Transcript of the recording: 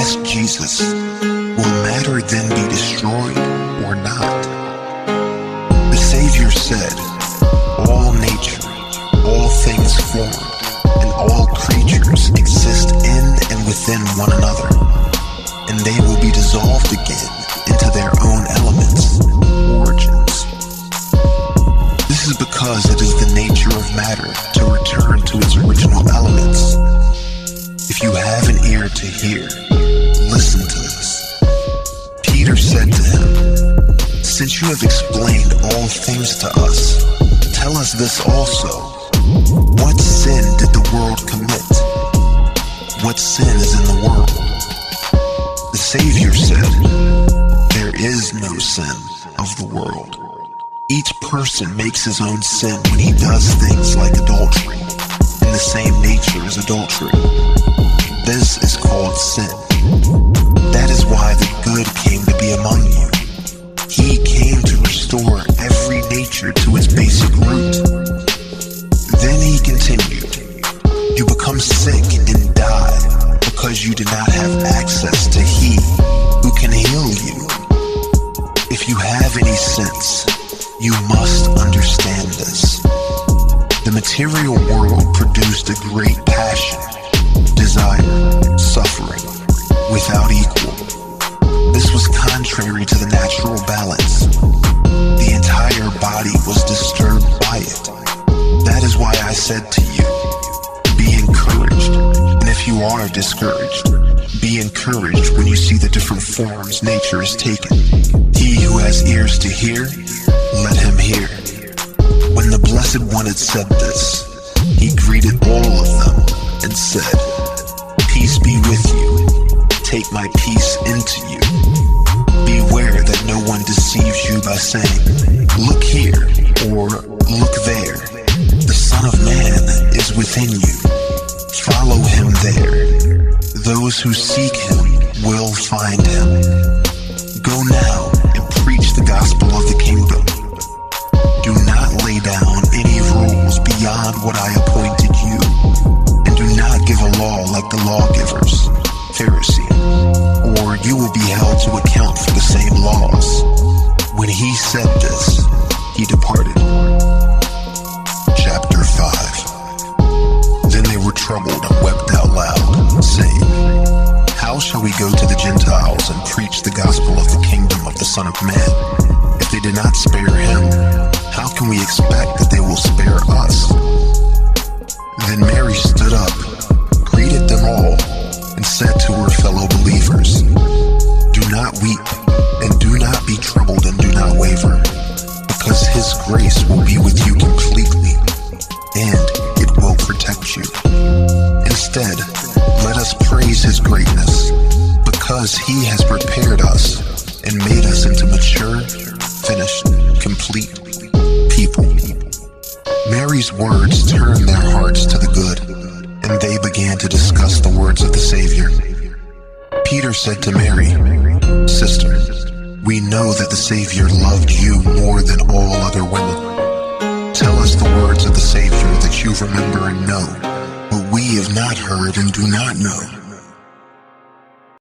asked Jesus, will matter then be destroyed or not? The Savior said, all nature, all things formed, and all creatures exist in and within one another, and they will be dissolved again into their own elements, origins. This is because it is the nature of matter to return to its original elements. If you have an ear to hear, listen to this. Peter said to him, since you have explained all things to us, tell us this also. What sin did the world commit? What sin is in the world? The Savior said, there is no sin of the world. Each person makes his own sin when he does things like adultery, in the same nature as adultery. This is called sin. That is why the good came to be among you. He came to restore every nature to its basic root. Then he continued, you become sick and die because you do not have access to he who can heal you. If you have any sense, you must understand this. The material world produced a great passion, desire, suffering, without equal. This was contrary to the natural balance. The entire body was disturbed by it. That is why I said to you, be encouraged, and if you are discouraged, be encouraged when you see the different forms nature has taken. He who has ears to hear, let him hear. When the Blessed One had said this, he greeted all of them and said, peace be with you. Take my peace into you. Beware that no one deceives you by saying, look here, or look there. The Son of Man is within you. Follow him there. Those who seek him will find him. Go now and preach the gospel of the kingdom. Do not lay down any rules beyond what I appointed you, and do not give a law like the lawgivers, Pharisees, or you will be held to account for the same laws. When he said this, he departed. Chapter 5. Then they were troubled and wept out loud, saying, how shall we go to the Gentiles and preach the gospel of the kingdom of the Son of Man? If they did not spare him, how can we expect that they will spare us? Then Mary stood up, greeted them all, and said to her fellow believers, do not weep, and do not be troubled, and do not waver, because his grace will be with you completely, and it will protect you. Instead, let us praise his greatness, because he has prepared us and made us into mature, finished, complete people. Mary's words turned their hearts to the good, and they began to discuss the words of the Savior. Peter said to Mary, sister, we know that the Savior loved you more than all other women. Tell us the words of the Savior that you remember and know, but we have not heard and do not know.